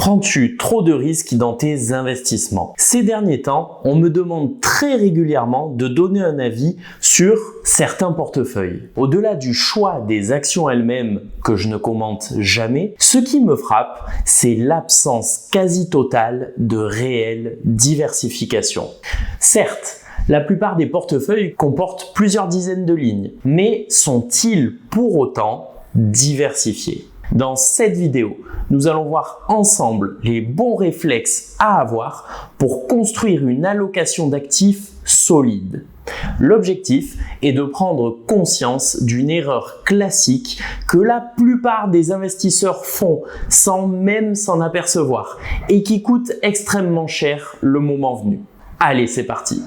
Prends-tu trop de risques dans tes investissements? Ces derniers temps, on me demande très régulièrement de donner un avis sur certains portefeuilles. Au-delà du choix des actions elles-mêmes que je ne commente jamais, ce qui me frappe, c'est l'absence quasi totale de réelle diversification. Certes, la plupart des portefeuilles comportent plusieurs dizaines de lignes, mais sont-ils pour autant diversifiés? Dans cette vidéo, nous allons voir ensemble les bons réflexes à avoir pour construire une allocation d'actifs solide. L'objectif est de prendre conscience d'une erreur classique que la plupart des investisseurs font sans même s'en apercevoir et qui coûte extrêmement cher le moment venu. Allez, c'est parti!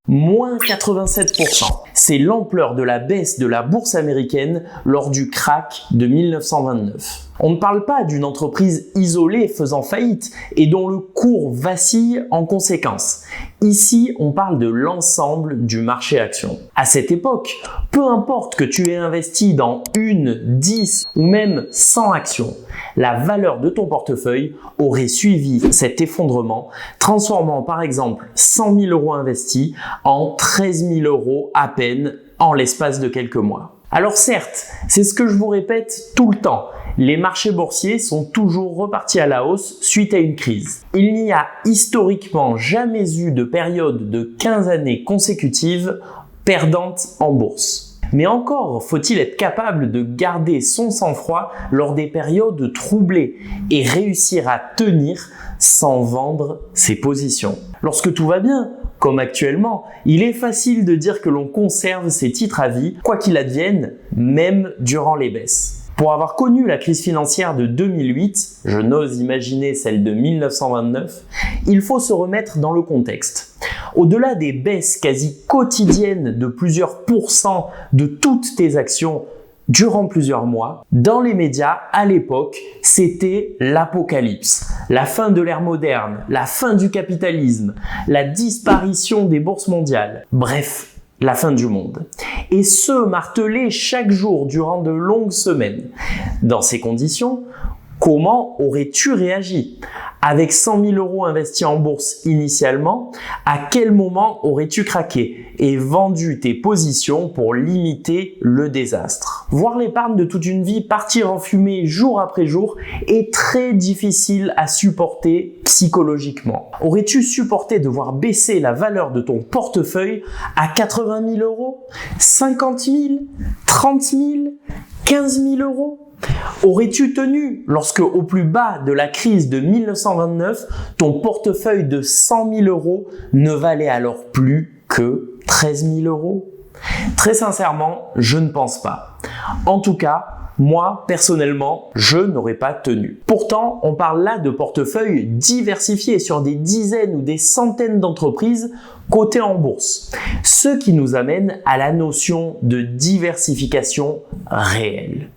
Moins 87%. C'est l'ampleur de la baisse de la bourse américaine lors du krach de 1929. On ne parle pas d'une entreprise isolée faisant faillite et dont le cours vacille en conséquence. Ici, on parle de l'ensemble du marché action. À cette époque, peu importe que tu aies investi dans 1, 10 ou même 100 actions, la valeur de ton portefeuille aurait suivi cet effondrement, transformant par exemple 100 000 € investis en 13 000 € à peine en l'espace de quelques mois. Alors certes, c'est ce que je vous répète tout le temps, les marchés boursiers sont toujours repartis à la hausse suite à une crise. Il n'y a historiquement jamais eu de période de 15 années consécutives perdantes en bourse. Mais encore faut-il être capable de garder son sang-froid lors des périodes troublées et réussir à tenir sans vendre ses positions. Lorsque tout va bien, comme actuellement, il est facile de dire que l'on conserve ses titres à vie, quoi qu'il advienne, même durant les baisses. Pour avoir connu la crise financière de 2008, je n'ose imaginer celle de 1929, il faut se remettre dans le contexte. Au-delà des baisses quasi quotidiennes de plusieurs pourcents de toutes tes actions durant plusieurs mois, dans les médias, à l'époque, c'était l'apocalypse, la fin de l'ère moderne, la fin du capitalisme, la disparition des bourses mondiales, bref, la fin du monde. Et ce, martelé chaque jour durant de longues semaines. Dans ces conditions, comment aurais-tu réagi? Avec 100 000 € investis en bourse initialement, à quel moment aurais-tu craqué et vendu tes positions pour limiter le désastre? Voir l'épargne de toute une vie partir en fumée jour après jour est très difficile à supporter psychologiquement. Aurais-tu supporté de voir baisser la valeur de ton portefeuille à 80 000 €, 50 000, 30 000, 15 000 €? Aurais-tu tenu lorsque, au plus bas de la crise de 1929, ton portefeuille de 100 000 € ne valait alors plus que 13 000 €? Très sincèrement, je ne pense pas. En tout cas, moi, personnellement, je n'aurais pas tenu. Pourtant, on parle là de portefeuilles diversifiés sur des dizaines ou des centaines d'entreprises cotées en bourse. Ce qui nous amène à la notion de diversification réelle.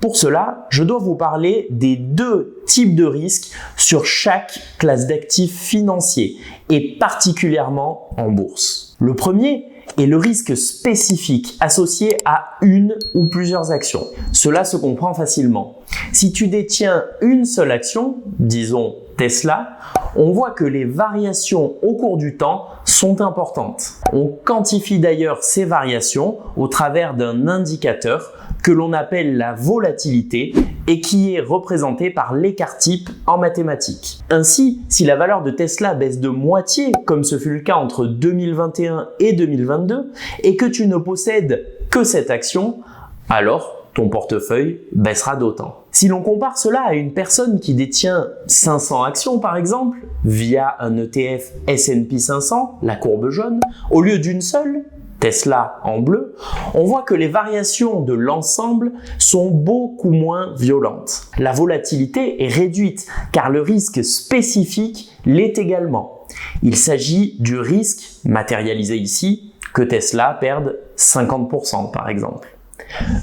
Pour cela, je dois vous parler des deux types de risques sur chaque classe d'actifs financiers et particulièrement en bourse. Le premier est le risque spécifique associé à une ou plusieurs actions. Cela se comprend facilement. Si tu détiens une seule action, disons Tesla, on voit que les variations au cours du temps sont importantes. On quantifie d'ailleurs ces variations au travers d'un indicateur que l'on appelle la volatilité et qui est représenté par l'écart type en mathématiques. Ainsi, si la valeur de Tesla baisse de moitié, comme ce fut le cas entre 2021 et 2022, et que tu ne possèdes que cette action, alors ton portefeuille baissera d'autant. Si l'on compare cela à une personne qui détient 500 actions par exemple, via un ETF S&P 500, la courbe jaune, au lieu d'une seule, Tesla en bleu, on voit que les variations de l'ensemble sont beaucoup moins violentes. La volatilité est réduite car le risque spécifique l'est également. Il s'agit du risque, matérialisé ici, que Tesla perde 50% par exemple.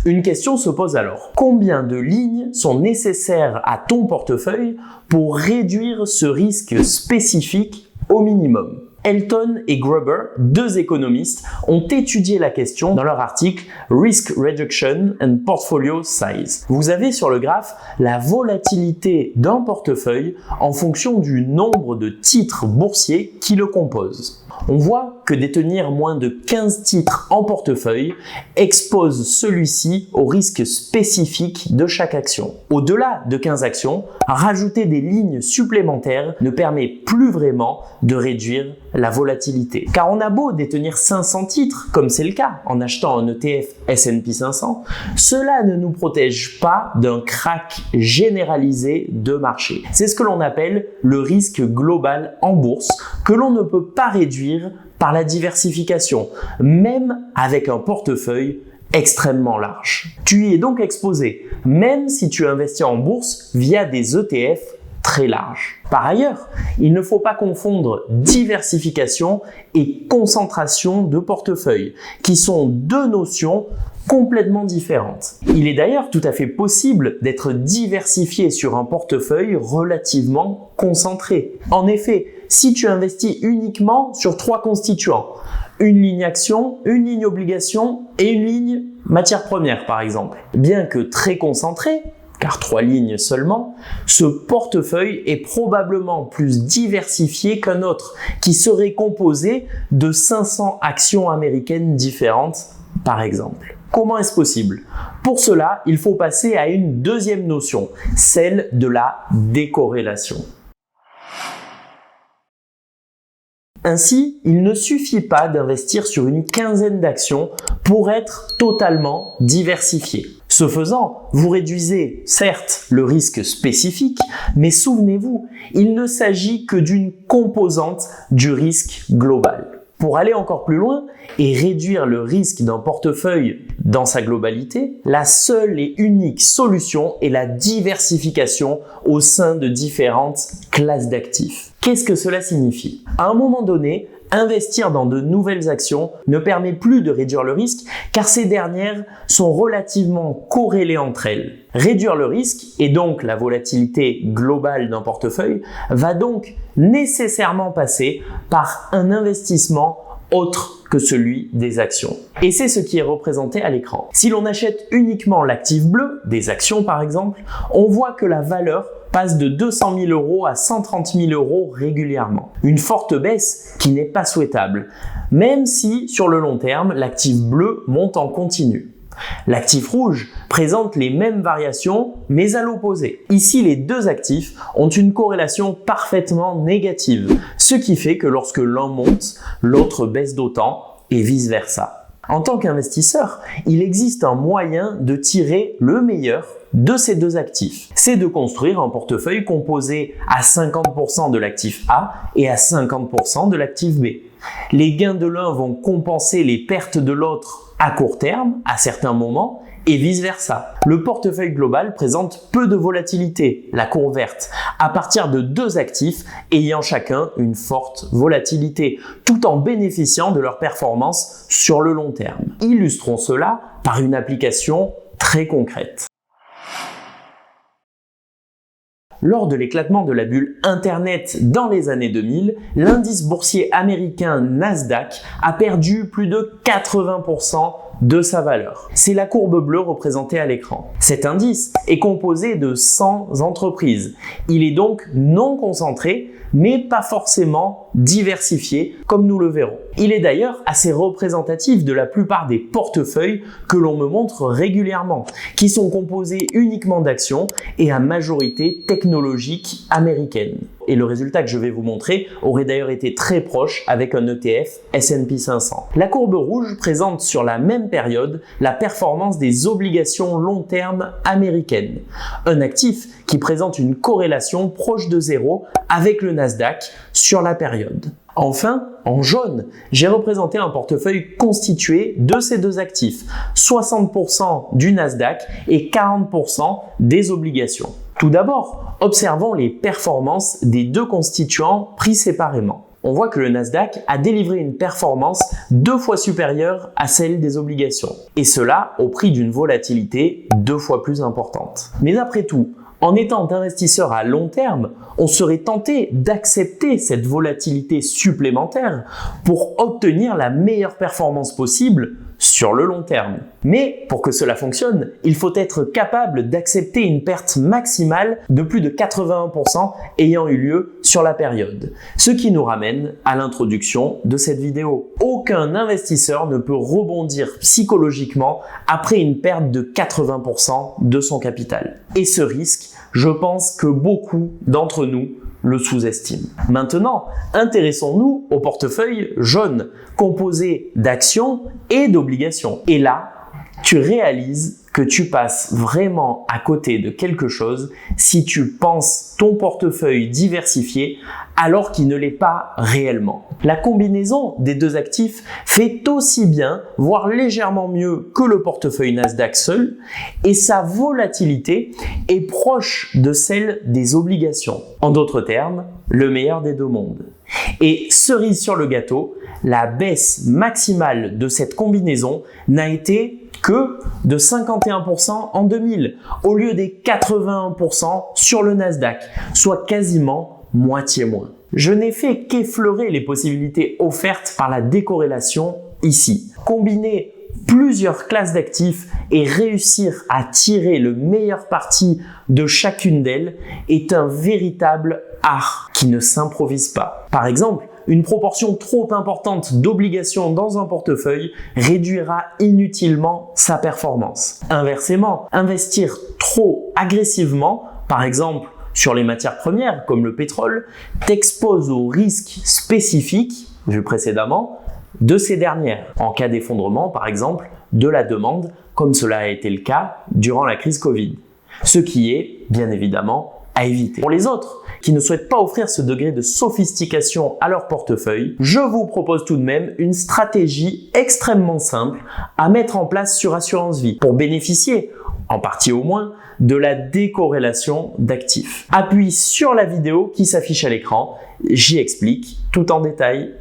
Une question se pose alors. Combien de lignes sont nécessaires à ton portefeuille pour réduire ce risque spécifique au minimum? Elton et Gruber, deux économistes, ont étudié la question dans leur article Risk Reduction and Portfolio Size. Vous avez sur le graphe la volatilité d'un portefeuille en fonction du nombre de titres boursiers qui le composent. On voit que détenir moins de 15 titres en portefeuille expose celui-ci au risque spécifique de chaque action. Au-delà de 15 actions, rajouter des lignes supplémentaires ne permet plus vraiment de réduire la volatilité. Car on a beau détenir 500 titres, comme c'est le cas en achetant un ETF S&P 500, cela ne nous protège pas d'un krach généralisé de marché. C'est ce que l'on appelle le risque global en bourse, que l'on ne peut pas réduire par la diversification, même avec un portefeuille extrêmement large. Tu y es donc exposé, même si tu investis en bourse via des ETF très larges. Par ailleurs, il ne faut pas confondre diversification et concentration de portefeuille, qui sont deux notions complètement différentes. Il est d'ailleurs tout à fait possible d'être diversifié sur un portefeuille relativement concentré. En effet, si tu investis uniquement sur 3 constituants, une ligne action, une ligne obligation et une ligne matière première par exemple, bien que très concentré, car 3 lignes seulement, ce portefeuille est probablement plus diversifié qu'un autre, qui serait composé de 500 actions américaines différentes par exemple. Comment est-ce possible? Pour cela, il faut passer à une deuxième notion, celle de la décorrélation. Ainsi, il ne suffit pas d'investir sur une quinzaine d'actions pour être totalement diversifié. Ce faisant, vous réduisez certes le risque spécifique, mais souvenez-vous, il ne s'agit que d'une composante du risque global. Pour aller encore plus loin et réduire le risque d'un portefeuille dans sa globalité, la seule et unique solution est la diversification au sein de différentes classes d'actifs. Qu'est-ce que cela signifie? À un moment donné, investir dans de nouvelles actions ne permet plus de réduire le risque car ces dernières sont relativement corrélées entre elles. Réduire le risque et donc la volatilité globale d'un portefeuille va donc nécessairement passer par un investissement autre que celui des actions. Et c'est ce qui est représenté à l'écran. Si l'on achète uniquement l'actif bleu, des actions par exemple, on voit que la valeur passe de 200 000 € à 130 000 € régulièrement. Une forte baisse qui n'est pas souhaitable, même si sur le long terme, l'actif bleu monte en continu. L'actif rouge présente les mêmes variations, mais à l'opposé. Ici, les deux actifs ont une corrélation parfaitement négative, ce qui fait que lorsque l'un monte, l'autre baisse d'autant et vice-versa. En tant qu'investisseur, il existe un moyen de tirer le meilleur de ces deux actifs. C'est de construire un portefeuille composé à 50% de l'actif A et à 50% de l'actif B. Les gains de l'un vont compenser les pertes de l'autre à court terme, à certains moments, et vice-versa. Le portefeuille global présente peu de volatilité, la courbe verte, à partir de deux actifs ayant chacun une forte volatilité, tout en bénéficiant de leur performance sur le long terme. Illustrons cela par une application très concrète. Lors de l'éclatement de la bulle Internet dans les années 2000, l'indice boursier américain Nasdaq a perdu plus de 80% de sa valeur. C'est la courbe bleue représentée à l'écran. Cet indice est composé de 100 entreprises. Il est donc non concentré, mais pas forcément diversifié, comme nous le verrons. Il est d'ailleurs assez représentatif de la plupart des portefeuilles que l'on me montre régulièrement, qui sont composés uniquement d'actions et à majorité technologiques américaines. Et le résultat que je vais vous montrer aurait d'ailleurs été très proche avec un ETF S&P 500. La courbe rouge présente sur la même période la performance des obligations long terme américaines, un actif qui présente une corrélation proche de zéro avec le Nasdaq sur la période. Enfin, en jaune, j'ai représenté un portefeuille constitué de ces deux actifs, 60% du Nasdaq et 40% des obligations. Tout d'abord, observons les performances des deux constituants pris séparément. On voit que le Nasdaq a délivré une performance 2 fois supérieure à celle des obligations, et cela au prix d'une volatilité 2 fois plus importante. Mais après tout, En étant investisseur à long terme, on serait tenté d'accepter cette volatilité supplémentaire pour obtenir la meilleure performance possible sur le long terme. Mais pour que cela fonctionne, il faut être capable d'accepter une perte maximale de plus de 81% ayant eu lieu sur la période. Ce qui nous ramène à l'introduction de cette vidéo. Aucun investisseur ne peut rebondir psychologiquement après une perte de 80% de son capital. Et ce risque, je pense que beaucoup d'entre nous le sous-estiment. Maintenant, intéressons-nous au portefeuille jaune, composé d'actions et d'obligations. Et là, tu réalises que tu passes vraiment à côté de quelque chose si tu penses ton portefeuille diversifié alors qu'il ne l'est pas réellement. La combinaison des deux actifs fait aussi bien, voire légèrement mieux que le portefeuille Nasdaq seul, et sa volatilité est proche de celle des obligations. En d'autres termes, le meilleur des deux mondes. Et cerise sur le gâteau, la baisse maximale de cette combinaison n'a été que de 51% en 2000 au lieu des 81% sur le Nasdaq, soit quasiment moitié moins. Je n'ai fait qu'effleurer les possibilités offertes par la décorrélation ici. Combiner plusieurs classes d'actifs et réussir à tirer le meilleur parti de chacune d'elles est un véritable art qui ne s'improvise pas. Par exemple, une proportion trop importante d'obligations dans un portefeuille réduira inutilement sa performance. Inversement, investir trop agressivement, par exemple sur les matières premières comme le pétrole, t'expose aux risques spécifiques, vus précédemment, de ces dernières, en cas d'effondrement par exemple de la demande, comme cela a été le cas durant la crise Covid. Ce qui est, bien évidemment, à éviter. Pour les autres qui ne souhaitent pas offrir ce degré de sophistication à leur portefeuille, je vous propose tout de même une stratégie extrêmement simple à mettre en place sur Assurance Vie pour bénéficier, en partie au moins, de la décorrélation d'actifs. Appuie sur la vidéo qui s'affiche à l'écran, j'y explique tout en détail.